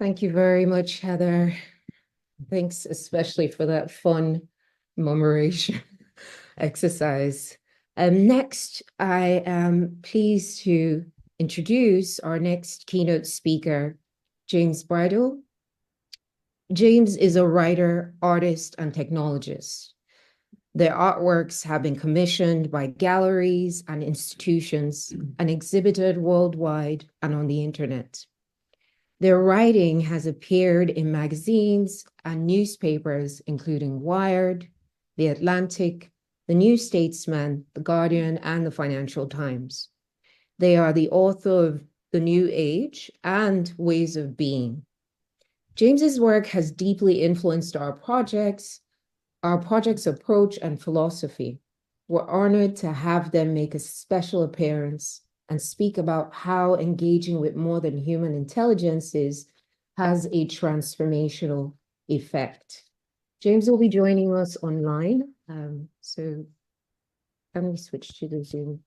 Thank you very much, Heather. Thanks especially for that fun memorization exercise. Next, I am pleased to introduce our next keynote speaker, James Bridle. James is a writer, artist, and technologist. Their artworks have been commissioned by galleries and institutions and exhibited worldwide and on the internet. Their writing has appeared in magazines and newspapers, including Wired, The Atlantic, The New Statesman, The Guardian, and The Financial Times. They are the author of The New Age and Ways of Being. James's work has deeply influenced our project's approach and philosophy. We're honored to have them make a special appearance and speak about how engaging with more than human intelligences has a transformational effect. James will be joining us online. So let me switch to the Zoom.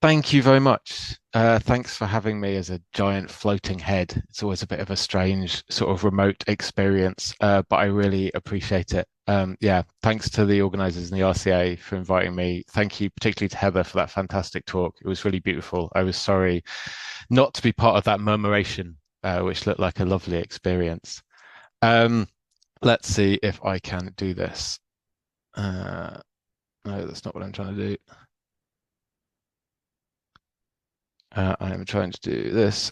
Thank you very much. Thanks for having me as a giant floating head. It's always a bit of a strange sort of remote experience, but I really appreciate it. Yeah, thanks to the organizers and the RCA for inviting me. Thank you particularly to Heather for that fantastic talk. It was really beautiful. I was sorry not to be part of that murmuration, which looked like a lovely experience. Let's see if I can do this. No, that's not what I'm trying to do. I'm trying to do this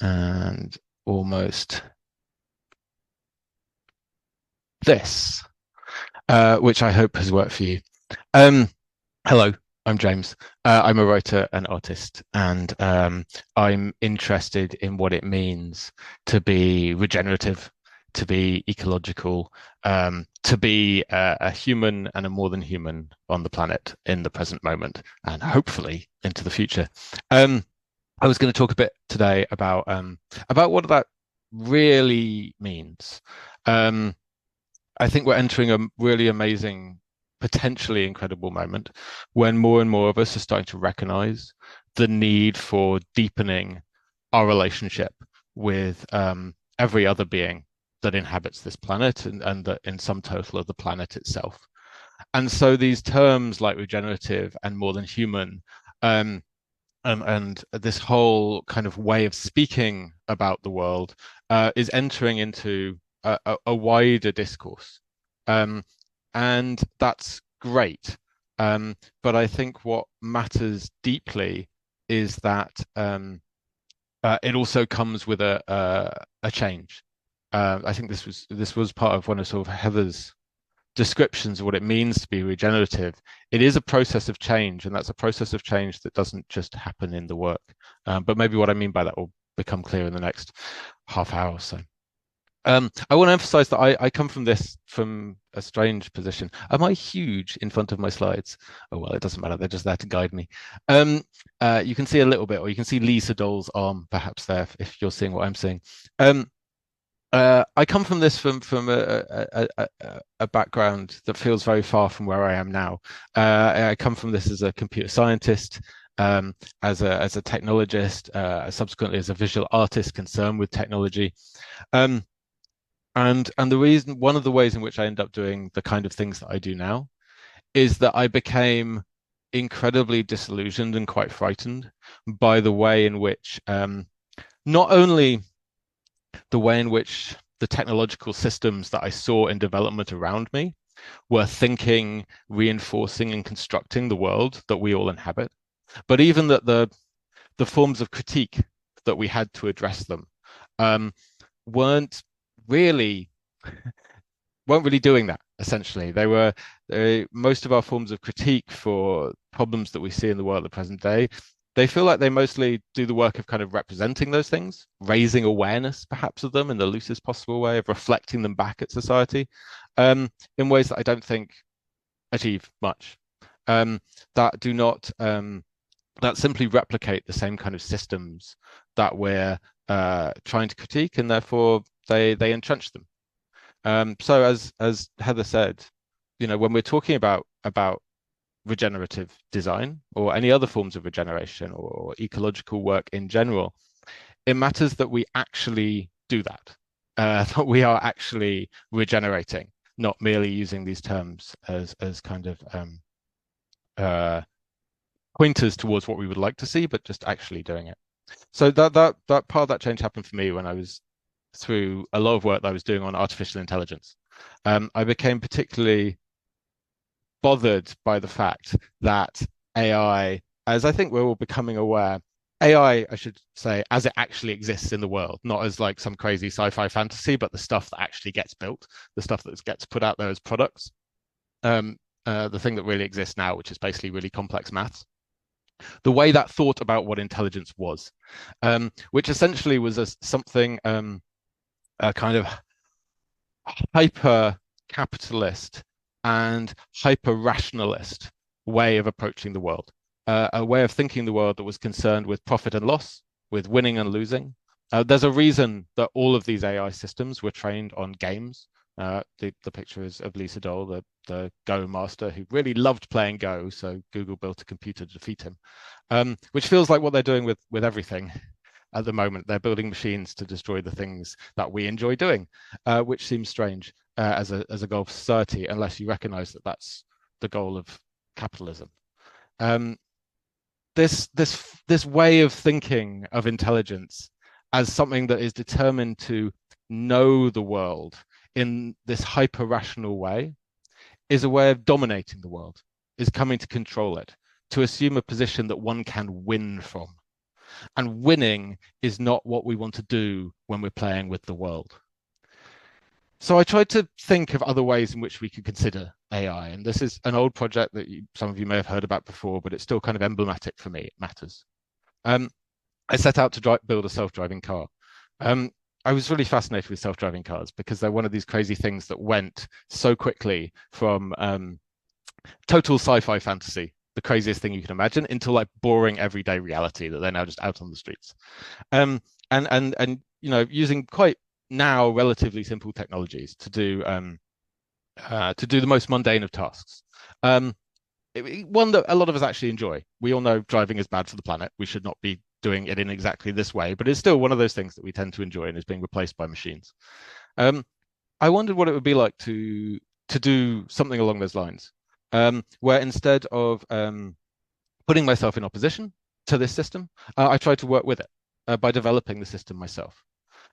and almost this, which I hope has worked for you. Hello, I'm James. I'm a writer and artist, and I'm interested in what it means to be regenerative, to be ecological, to be a human and a more than human on the planet in the present moment, and hopefully into the future. I was going to talk a bit today about what that really means. I think we're entering a really amazing, potentially incredible moment when more and more of us are starting to recognize the need for deepening our relationship with every other being that inhabits this planet and that in sum total of the planet itself. And so these terms like regenerative and more than human, and this whole kind of way of speaking about the world is entering into a wider discourse. And that's great. But I think what matters deeply is that it also comes with a change. I think this was part of one of sort of Heather's descriptions of what it means to be regenerative. It is a process of change, and that's a process of change that doesn't just happen in the work. But maybe what I mean by that will become clear in the next half hour or so. I want to emphasize that I come from a strange position. Am I huge in front of my slides? Oh, well, it doesn't matter. They're just there to guide me. You can see a little bit, or you can see Lisa Dole's arm perhaps there if you're seeing what I'm seeing. I come from a background that feels very far from where I am now. I come from this as a computer scientist, as a technologist, subsequently as a visual artist concerned with technology. And one of the ways in which I end up doing the kind of things that I do now is that I became incredibly disillusioned and quite frightened by the way in which not only the way in which the technological systems that I saw in development around me were thinking, reinforcing, and constructing the world that we all inhabit, but even that the forms of critique that we had to address them weren't really doing that. Essentially, most of our forms of critique for problems that we see in the world at the present day, they feel like they mostly do the work of kind of representing those things, raising awareness perhaps of them in the loosest possible way, of reflecting them back at society in ways that I don't think achieve much, that do not that simply replicate the same kind of systems that we're trying to critique, and therefore they entrench them. So as Heather said, when we're talking about regenerative design or any other forms of regeneration or ecological work in general, it matters that we actually do that, that we are actually regenerating, not merely using these terms as kind of pointers towards what we would like to see, but just actually doing it. So that part of that change happened for me when I was through a lot of work that I was doing on artificial intelligence. I became particularly bothered by the fact that AI, as I think we're all becoming aware, AI, I should say, as it actually exists in the world, not as like some crazy sci-fi fantasy, but the stuff that actually gets built, the stuff that gets put out there as products. The thing that really exists now, which is basically really complex maths. The way that thought about what intelligence was, which essentially was something a kind of hyper capitalist and hyper rationalist way of approaching the world, a way of thinking the world that was concerned with profit and loss, with winning and losing. There's a reason that all of these AI systems were trained on games. The picture is of Lee Sedol, the Go master, who really loved playing Go, so Google built a computer to defeat him, which feels like what they're doing with everything at the moment. They're building machines to destroy the things that we enjoy doing, which seems strange as a goal of society, unless you recognize that that's the goal of capitalism. This way of thinking of intelligence as something that is determined to know the world in this hyper rational way is a way of dominating the world, is coming to control it, to assume a position that one can win from. And winning is not what we want to do when we're playing with the world. So I tried to think of other ways in which we could consider AI. And this is an old project that some of you may have heard about before, but it's still kind of emblematic for me. It matters. I set out to build a self-driving car. I was really fascinated with self-driving cars because they're one of these crazy things that went so quickly from total sci-fi fantasy, the craziest thing you can imagine, into like boring everyday reality that they're now just out on the streets. And you know, using quite now relatively simple technologies to do the most mundane of tasks. One that a lot of us actually enjoy. We all know driving is bad for the planet. We should not be doing it in exactly this way, but it's still one of those things that we tend to enjoy and is being replaced by machines. I wondered what it would be like to do something along those lines, where instead of putting myself in opposition to this system, I tried to work with it by developing the system myself.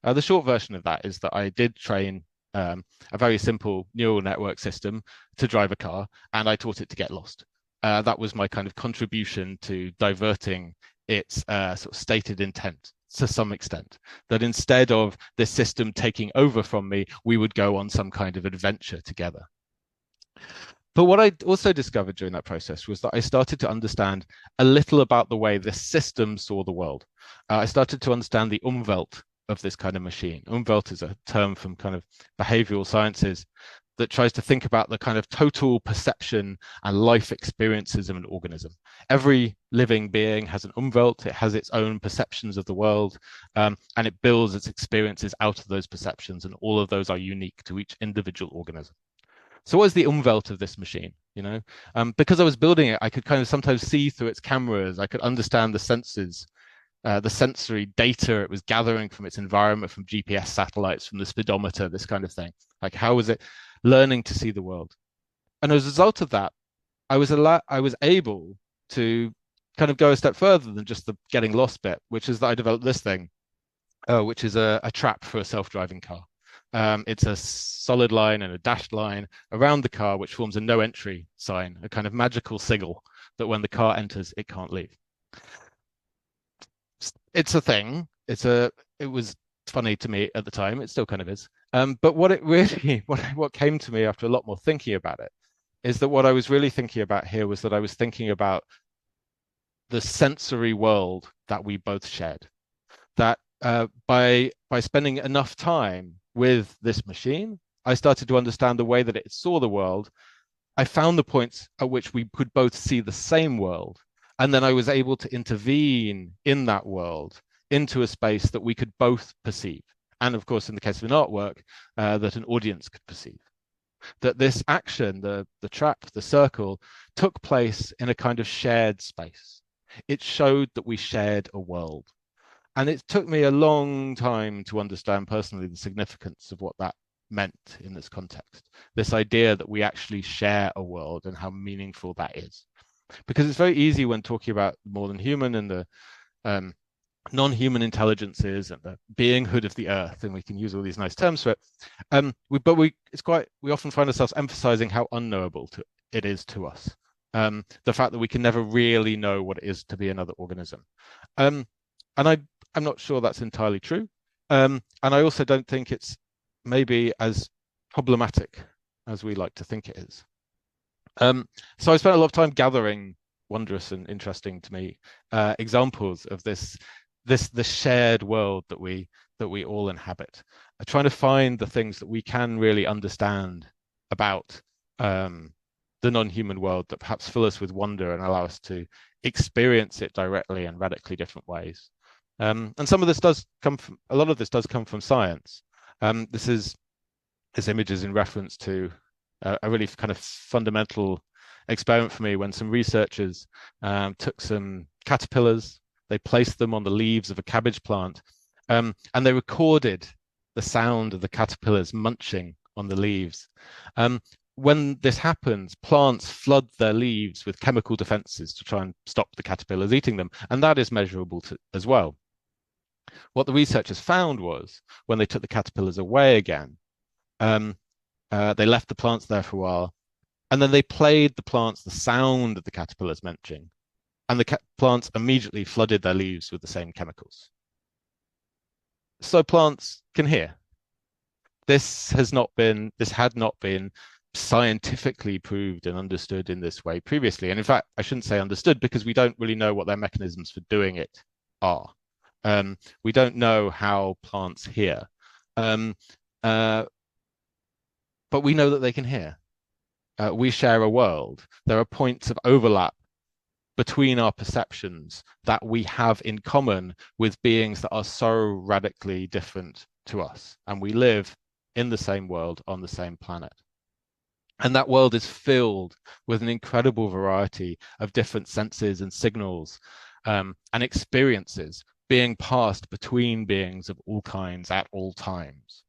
The short version of that is that I did train a very simple neural network system to drive a car, and I taught it to get lost. That was my kind of contribution to diverting its sort of stated intent to some extent, that instead of this system taking over from me, we would go on some kind of adventure together. But what I also discovered during that process was that I started to understand a little about the way the system saw the world. I started to understand the Umwelt of this kind of machine. Umwelt is a term from kind of behavioral sciences that tries to think about the kind of total perception and life experiences of an organism. Every living being has an Umwelt, it has its own perceptions of the world, and it builds its experiences out of those perceptions, and all of those are unique to each individual organism. So what is the Umwelt of this machine? You know, because I was building it, I could kind of sometimes see through its cameras, I could understand the senses, the sensory data it was gathering from its environment, from GPS satellites, from the speedometer, this kind of thing. Like, how was it learning to see the world? And as a result of that, I was able to kind of go a step further than just the getting lost bit, which is that I developed this thing, which is a trap for a self-driving car. It's a solid line and a dashed line around the car, which forms a no entry sign, a kind of magical signal that when the car enters, it can't leave. It's a thing. It was funny to me at the time. It still kind of is. But what it really, what came to me after a lot more thinking about it, is that what I was really thinking about here was that I was thinking about the sensory world that we both shared. That by spending enough time with this machine, I started to understand the way that it saw the world. I found the points at which we could both see the same world. And then I was able to intervene in that world into a space that we could both perceive. And of course, in the case of an artwork, that an audience could perceive. that this action, the trap, the circle, took place in a kind of shared space. It showed that we shared a world. And it took me a long time to understand personally the significance of what that meant in this context. This idea that we actually share a world and how meaningful that is. Because it's very easy when talking about more than human and the non-human intelligences and the beinghood of the earth, and we can use all these nice terms for it. We often find ourselves emphasizing how unknowable it is to us. The fact that we can never really know what it is to be another organism. And I'm not sure that's entirely true. And I also don't think it's maybe as problematic as we like to think it is. So I spent a lot of time gathering wondrous and interesting to me examples of the shared world that we all inhabit, trying to find the things that we can really understand about the non-human world that perhaps fill us with wonder and allow us to experience it directly in radically different ways. And some of this does come from, a lot of this does come from science. This image is in reference to a really kind of fundamental experiment for me when some researchers took some caterpillars, they placed them on the leaves of a cabbage plant, and they recorded the sound of the caterpillars munching on the leaves. When this happens, plants flood their leaves with chemical defenses to try and stop the caterpillars eating them, and that is measurable as well. What the researchers found was when they took the caterpillars away again, they left the plants there for a while, and then they played the plants the sound of the caterpillars munching, and the plants immediately flooded their leaves with the same chemicals. So plants can hear. This had not been scientifically proved and understood in this way previously. And in fact, I shouldn't say understood because we don't really know what their mechanisms for doing it are. We don't know how plants hear. But we know that they can hear. We share a world. There are points of overlap between our perceptions that we have in common with beings that are so radically different to us. And we live in the same world on the same planet. And that world is filled with an incredible variety of different senses and signals and experiences being passed between beings of all kinds at all times.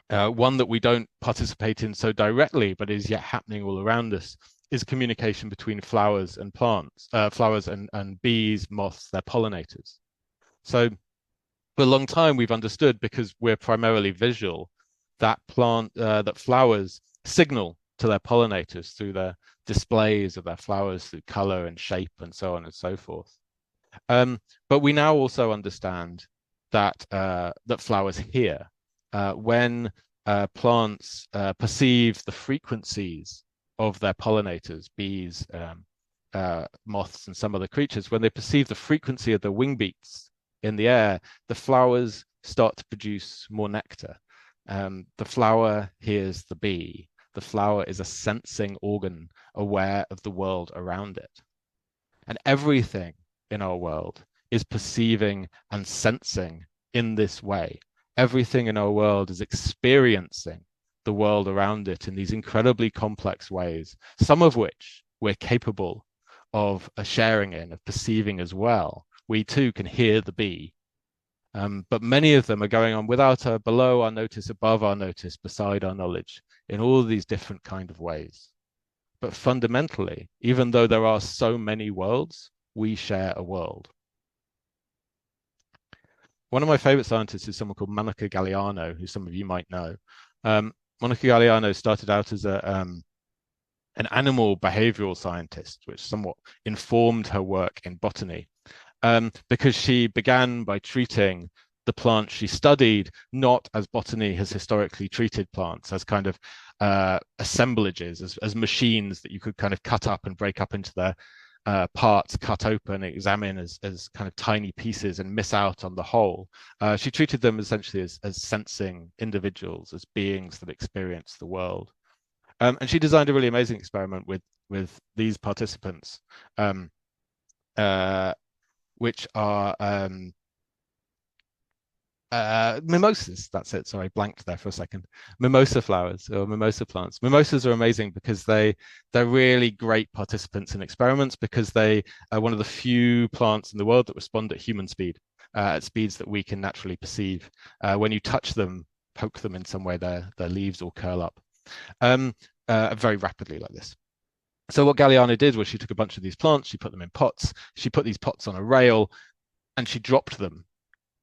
One that we don't participate in so directly, but is yet happening all around us, is communication between flowers and plants, flowers and bees, moths, their pollinators. So for a long time, we've understood, because we're primarily visual, that flowers signal to their pollinators through the displays of their flowers, through color and shape and so on and so forth. But we now also understand that flowers hear. When plants perceive the frequencies of their pollinators, bees, moths, and some other creatures, when they perceive the frequency of the wing beats in the air, the flowers start to produce more nectar. The flower hears the bee. The flower is a sensing organ, aware of the world around it. And everything in our world is perceiving and sensing in this way. Everything in our world is experiencing the world around it in these incredibly complex ways, some of which we're capable of sharing in, of perceiving as well. We too can hear the bee. But many of them are going on below our notice, above our notice, beside our knowledge, in all of these different kind of ways. But fundamentally, even though there are so many worlds, we share a world. One of my favorite scientists is someone called Monica Galliano, who some of you might know. Monica Galliano started out as an animal behavioral scientist, which somewhat informed her work in botany, because she began by treating the plants she studied not as botany has historically treated plants, as kind of assemblages, as machines that you could kind of cut up and break up into their parts, cut open, examine as kind of tiny pieces and miss out on the whole. She treated them essentially as sensing individuals, as beings that experience the world. And she designed a really amazing experiment with these participants, which are Mimosas, that's it. Sorry, blanked there for a second. Mimosa flowers or mimosa plants. Mimosas are amazing because they're really great participants in experiments because they are one of the few plants in the world that respond at human speed, at speeds that we can naturally perceive. When you touch them, poke them in some way, their leaves will curl up very rapidly like this. So what Galeano did was she took a bunch of these plants, she put them in pots, she put these pots on a rail, and she dropped them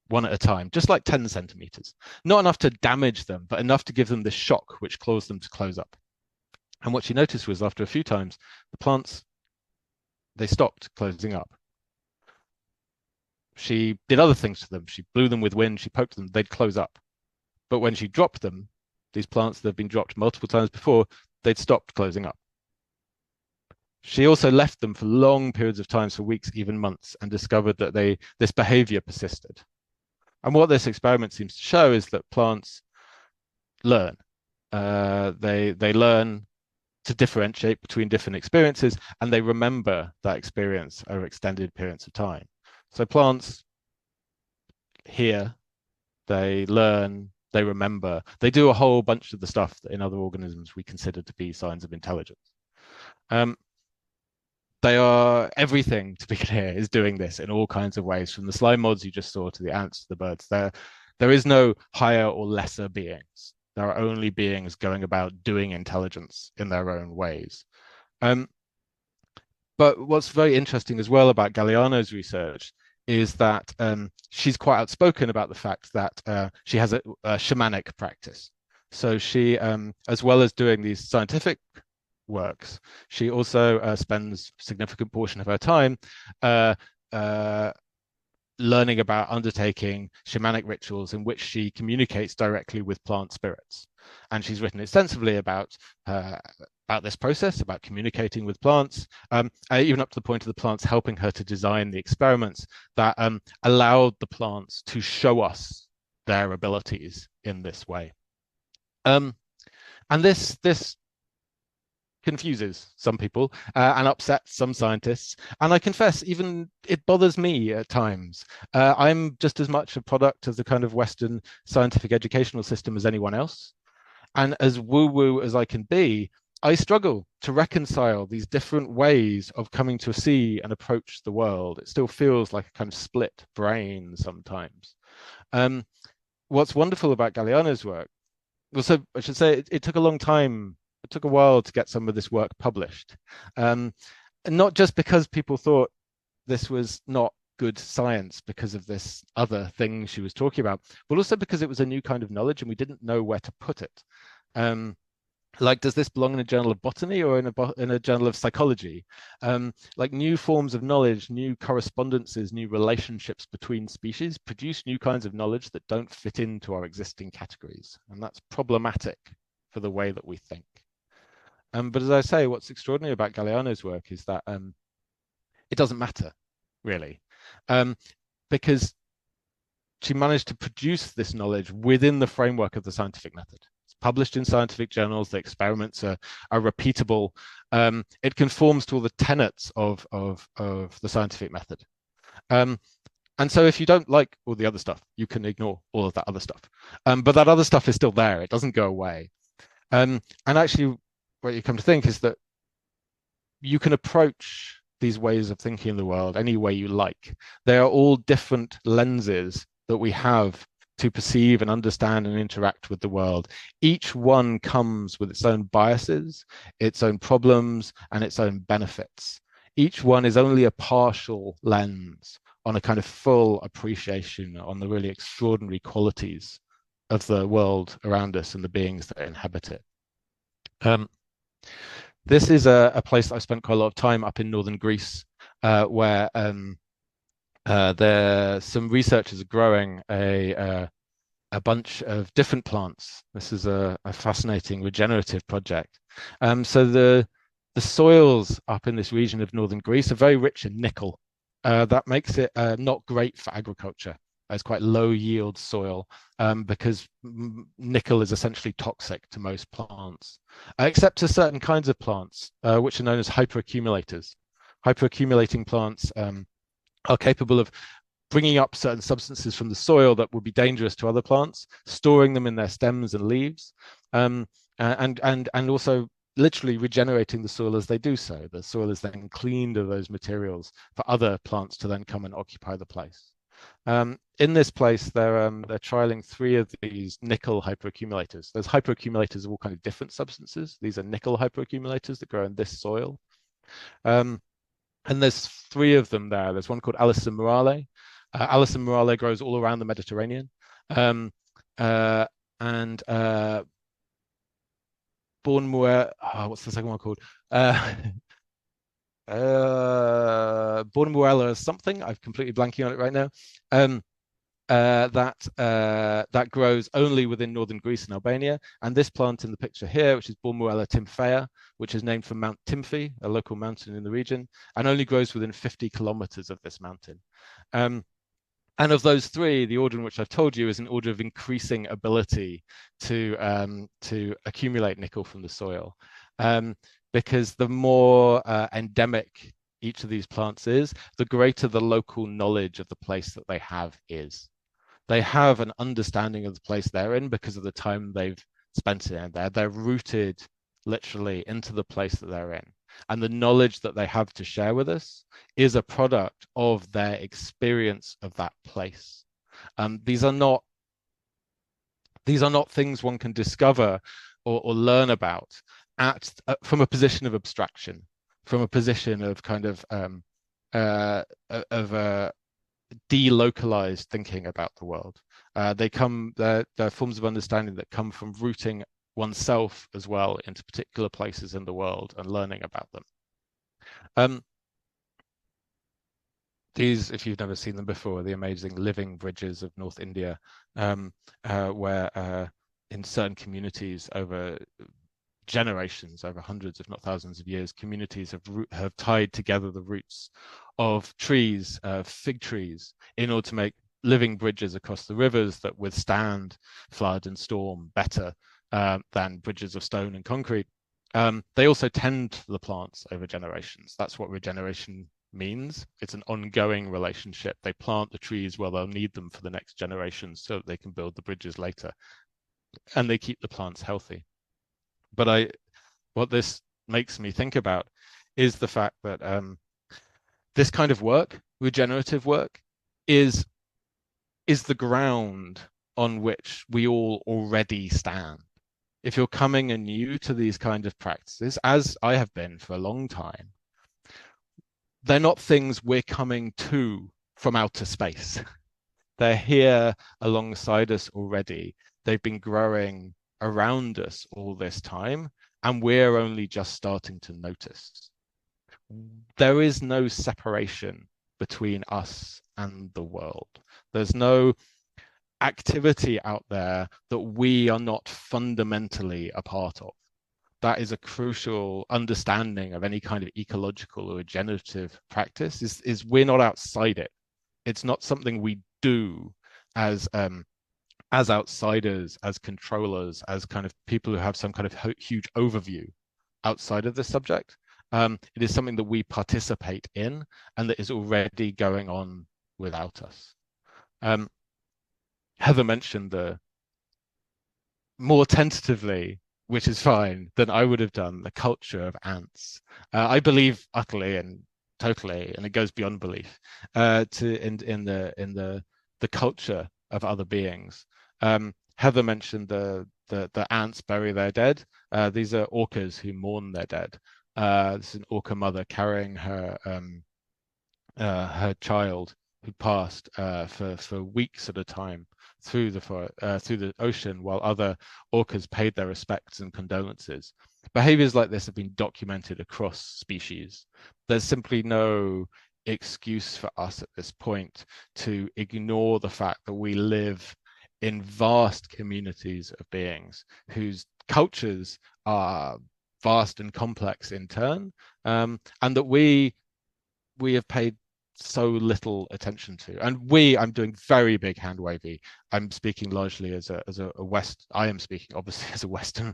one at a time, just like 10 centimeters. Not enough to damage them, but enough to give them this shock, which caused them to close up. And what she noticed was after a few times, the plants, they stopped closing up. She did other things to them. She blew them with wind, she poked them, they'd close up. But when she dropped them, these plants that have been dropped multiple times before, they'd stopped closing up. She also left them for long periods of time, for weeks, even months, and discovered that this behavior persisted. And what this experiment seems to show is that plants learn. They learn to differentiate between different experiences, and they remember that experience over extended periods of time. So plants hear, they learn, they remember. They do a whole bunch of the stuff that in other organisms we consider to be signs of intelligence. They are everything, to be clear, is doing this in all kinds of ways, from the slime mods you just saw to the ants to the birds. There is no higher or lesser beings. There are only beings going about doing intelligence in their own ways. But what's very interesting as well about Galeano's research is that she's quite outspoken about the fact that she has a shamanic practice. So she, as well as doing these scientific works, she also spends a significant portion of her time learning about undertaking shamanic rituals in which she communicates directly with plant spirits. And she's written extensively about this process, about communicating with plants, even up to the point of the plants helping her to design the experiments that allowed the plants to show us their abilities in this way. And this confuses some people and upsets some scientists. And I confess, even it bothers me at times. I'm just as much a product of the kind of Western scientific educational system as anyone else. And as woo-woo as I can be, I struggle to reconcile these different ways of coming to see and approach the world. It still feels like a kind of split brain sometimes. What's wonderful about Galeano's work, well, so I should say it took a long time. It took a while to get some of this work published. Not just because people thought this was not good science because of this other thing she was talking about, but also because it was a new kind of knowledge and we didn't know where to put it. Like, does this belong in a journal of botany or in a journal of psychology? Like, new forms of knowledge, new correspondences, new relationships between species produce new kinds of knowledge that don't fit into our existing categories. And that's problematic for the way that we think. But as I say, what's extraordinary about Galeano's work is that it doesn't matter, really, because she managed to produce this knowledge within the framework of the scientific method. It's published in scientific journals. The experiments are repeatable. It conforms to all the tenets of the scientific method. And so if you don't like all the other stuff, you can ignore all of that other stuff. But that other stuff is still there. It doesn't go away. And actually, what you come to think is that you can approach these ways of thinking in the world any way you like. They are all different lenses that we have to perceive and understand and interact with the world. Each one comes with its own biases, its own problems, and its own benefits. Each one is only a partial lens on a kind of full appreciation on the really extraordinary qualities of the world around us and the beings that inhabit it. This is a place that I've spent quite a lot of time up in northern Greece, where some researchers are growing a bunch of different plants. This is a fascinating regenerative project. So the soils up in this region of northern Greece are very rich in nickel. That makes it not great for agriculture. It's quite low yield soil because nickel is essentially toxic to most plants, except to certain kinds of plants, which are known as hyperaccumulators. Hyperaccumulating plants are capable of bringing up certain substances from the soil that would be dangerous to other plants, storing them in their stems and leaves, and also literally regenerating the soil as they do so. The soil is then cleaned of those materials for other plants to then come and occupy the place. In this place, they're trialing 3 of these nickel hyperaccumulators. There's hyperaccumulators of all kinds of different substances. These are nickel hyperaccumulators that grow in this soil. And there's 3 of them there. There's one called Alison morale. Alison morale grows all around the Mediterranean. And what's the second one called? Bornemoella is something. I'm completely blanking on it right now. That grows only within northern Greece and Albania. And this plant in the picture here, which is Bornemoella tymphea, which is named for Mount Tymphy, a local mountain in the region, and only grows within 50 kilometers of this mountain. And of those 3, the order in which I've told you is an order of increasing ability to accumulate nickel from the soil. Because the more endemic each of these plants is, the greater the local knowledge of the place that they have is. They have an understanding of the place they're in because of the time they've spent in there. They're rooted literally into the place that they're in. And the knowledge that they have to share with us is a product of their experience of that place. These are not things one can discover or learn about from a position of abstraction, from a position of kind of delocalized thinking about the world. They're forms of understanding that come from rooting oneself as well into particular places in the world and learning about them. These, if you've never seen them before, are the amazing living bridges of North India, where in certain communities over generations, over hundreds, if not thousands of years, communities have tied together the roots of trees, fig trees, in order to make living bridges across the rivers that withstand flood and storm better than bridges of stone and concrete. They also tend the plants over generations. That's what regeneration means. It's an ongoing relationship. They plant the trees where they'll need them for the next generation so that they can build the bridges later. And they keep the plants healthy. But what this makes me think about is the fact that this kind of work, regenerative work, is the ground on which we all already stand. If you're coming anew to these kind of practices, as I have been for a long time, they're not things we're coming to from outer space. They're here alongside us already. They've been growing around us all this time, and we're only just starting to notice. There is no separation between us and the world. There's no activity out there that we are not fundamentally a part of. That is a crucial understanding of any kind of ecological or regenerative practice, is we're not outside it. It's not something we do as outsiders, as controllers, as kind of people who have some kind of huge overview outside of the subject. It is something that we participate in and that is already going on without us. Heather mentioned the more tentatively, which is fine, than I would have done, the culture of ants. I believe utterly and totally, and it goes beyond belief, in the culture of other beings. Heather mentioned the ants bury their dead. These are orcas who mourn their dead. This is an orca mother carrying her child who passed for weeks at a time through the ocean, while other orcas paid their respects and condolences. Behaviors like this have been documented across species. There's simply no excuse for us at this point to ignore the fact that we live in vast communities of beings whose cultures are vast and complex in turn, and that we have paid so little attention to. And I'm doing very big hand wavy. I'm speaking largely I am speaking obviously as a Western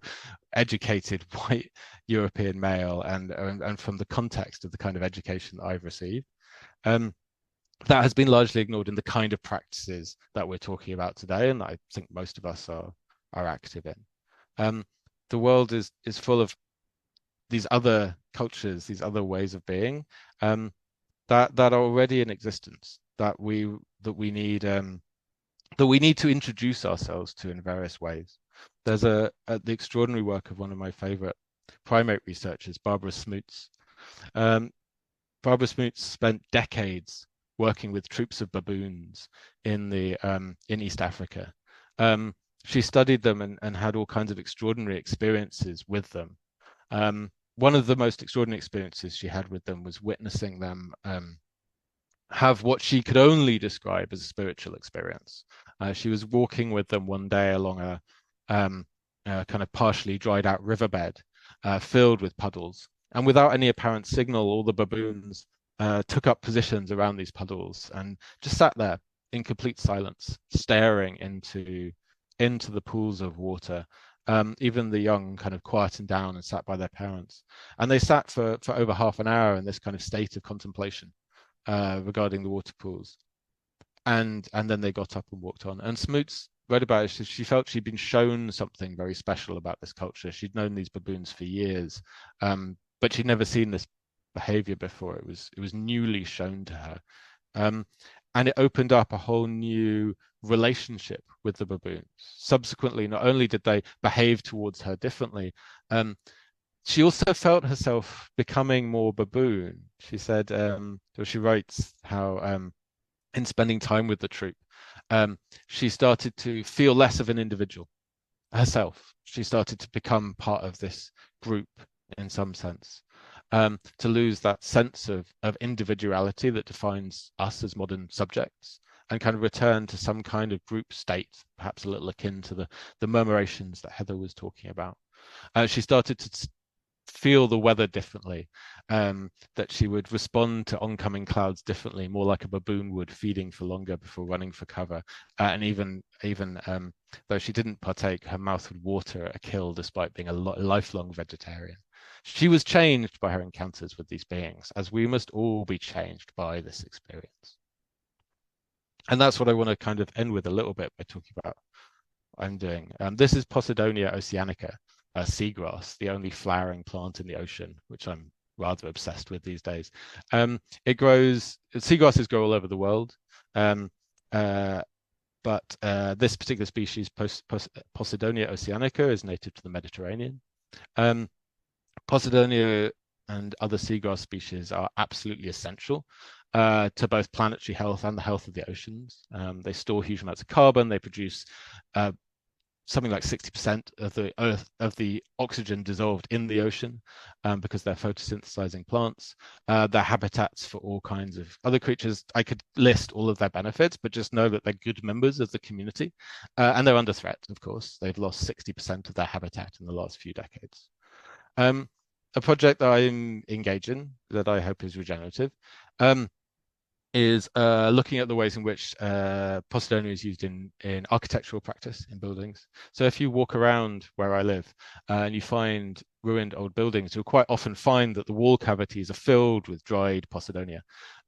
educated white European male, and from the context of the kind of education that I've received. that has been largely ignored in the kind of practices that we're talking about today, and I think most of us are active in. The world is full of these other cultures, these other ways of being, that are already in existence, that we need to introduce ourselves to in various ways. There's the extraordinary work of one of my favorite primate researchers, Barbara Smoot's. Barbara Smoot spent decades working with troops of baboons in East Africa. She studied them and had all kinds of extraordinary experiences with them. One of the most extraordinary experiences she had with them was witnessing them have what she could only describe as a spiritual experience. She was walking with them one day along a kind of partially dried out riverbed filled with puddles. And without any apparent signal, all the baboons took up positions around these puddles and just sat there in complete silence, staring into the pools of water. Even the young kind of quietened down and sat by their parents. And they sat for over half an hour in this kind of state of contemplation regarding the water pools. And then they got up and walked on. And Smoots read about it. She felt she'd been shown something very special about this culture. She'd known these baboons for years, but she'd never seen this behavior before. It was newly shown to her. And it opened up a whole new relationship with the baboons. Subsequently, not only did they behave towards her differently, she also felt herself becoming more baboon. She said, she writes how in spending time with the troop, she started to feel less of an individual herself. She started to become part of this group in some sense. To lose that sense of individuality that defines us as modern subjects, and kind of return to some kind of group state, perhaps a little akin to the murmurations that Heather was talking about. She started to feel the weather differently, that she would respond to oncoming clouds differently, more like a baboon would, feeding for longer before running for cover. And even though she didn't partake, her mouth would water at a kill despite being a lifelong vegetarian. She was changed by her encounters with these beings, as we must all be changed by this experience. And that's what I want to kind of end with a little bit by talking about what I'm doing. This is Posidonia oceanica, a seagrass, the only flowering plant in the ocean, which I'm rather obsessed with these days. Seagrasses grow all over the world, but this particular species, Posidonia oceanica, is native to the Mediterranean. Posidonia and other seagrass species are absolutely essential to both planetary health and the health of the oceans. They store huge amounts of carbon. They produce something like 60% of the oxygen dissolved in the ocean because they're photosynthesizing plants. They're habitats for all kinds of other creatures. I could list all of their benefits, but just know that they're good members of the community. And they're under threat, of course. They've lost 60% of their habitat in the last few decades. A project that I'm engaged in, that I hope is regenerative, is looking at the ways in which Posidonia is used in architectural practice in buildings. So if you walk around where I live and you find ruined old buildings, you'll quite often find that the wall cavities are filled with dried Posidonia,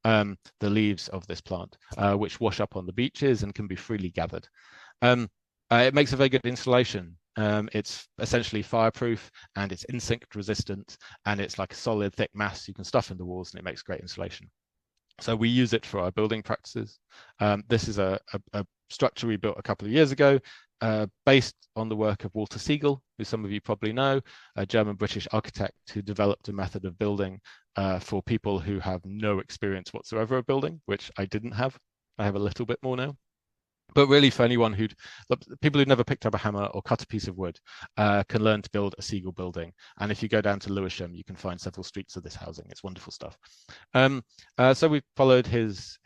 the leaves of this plant, which wash up on the beaches and can be freely gathered. It makes a very good insulation. It's essentially fireproof, and it's insect resistant, and it's like a solid thick mass you can stuff in the walls, and it makes great insulation. So we use it for our building practices. This is a structure we built a couple of years ago, based on the work of Walter Siegel, who some of you probably know, a German-British architect who developed a method of building for people who have no experience whatsoever of building, which I didn't have. I have a little bit more now. But really, for anyone people who've never picked up a hammer or cut a piece of wood can learn to build a Siegel building. And if you go down to Lewisham, you can find several streets of this housing. It's wonderful stuff. So we followed his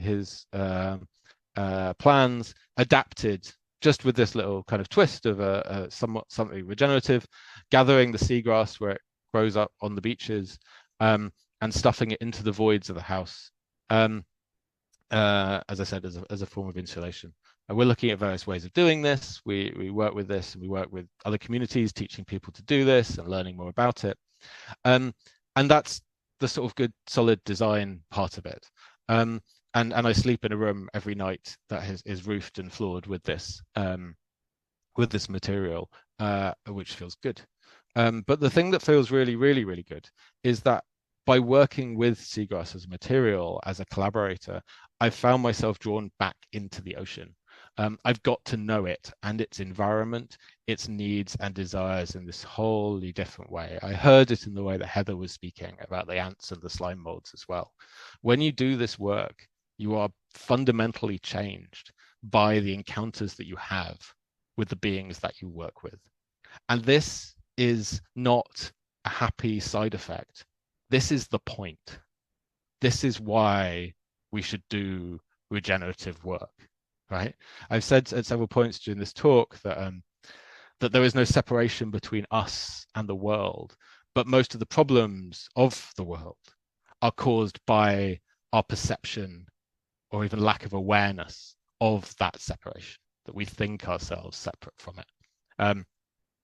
plans, adapted just with this little kind of twist of something regenerative, gathering the seagrass where it grows up on the beaches, and stuffing it into the voids of the house. As I said, as a form of insulation. We're looking at various ways of doing this. We work with this, and we work with other communities, teaching people to do this and learning more about it. And that's the sort of good, solid design part of it. And I sleep in a room every night that is roofed and floored with this material, which feels good. But the thing that feels really, really, really good is that by working with seagrass as a material, as a collaborator, I found myself drawn back into the ocean. I've got to know it and its environment, its needs and desires in this wholly different way. I heard it in the way that Heather was speaking about the ants and the slime molds as well. When you do this work, you are fundamentally changed by the encounters that you have with the beings that you work with. And this is not a happy side effect. This is the point. This is why we should do regenerative work, right? I've said at several points during this talk that that there is no separation between us and the world, but most of the problems of the world are caused by our perception or even lack of awareness of that separation, that we think ourselves separate from it.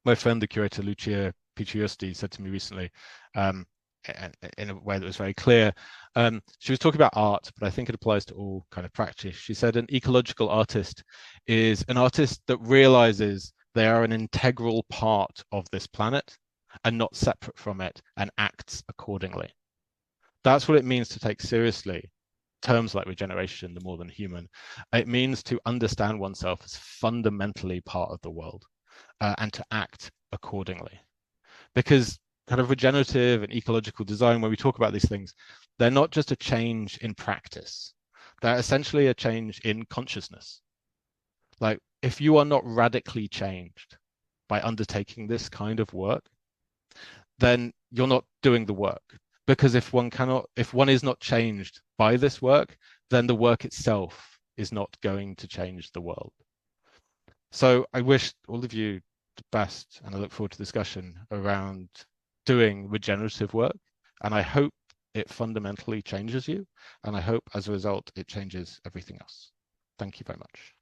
My friend, the curator Lucia Picciusti, said to me recently, in a way that was very clear, she was talking about art, but I think it applies to all kind of practice. She said an ecological artist is an artist that realizes they are an integral part of this planet and not separate from it, and acts accordingly. That's what it means to take seriously terms like regeneration, the more than human. It means to understand oneself as fundamentally part of the world, and to act accordingly. Because kind of regenerative and ecological design, when we talk about these things, they're not just a change in practice. They're essentially a change in consciousness. Like, if you are not radically changed by undertaking this kind of work, then you're not doing the work. Because if one is not changed by this work, then the work itself is not going to change the world. So I wish all of you the best, and I look forward to discussion around doing regenerative work. And I hope it fundamentally changes you. And I hope as a result, it changes everything else. Thank you very much.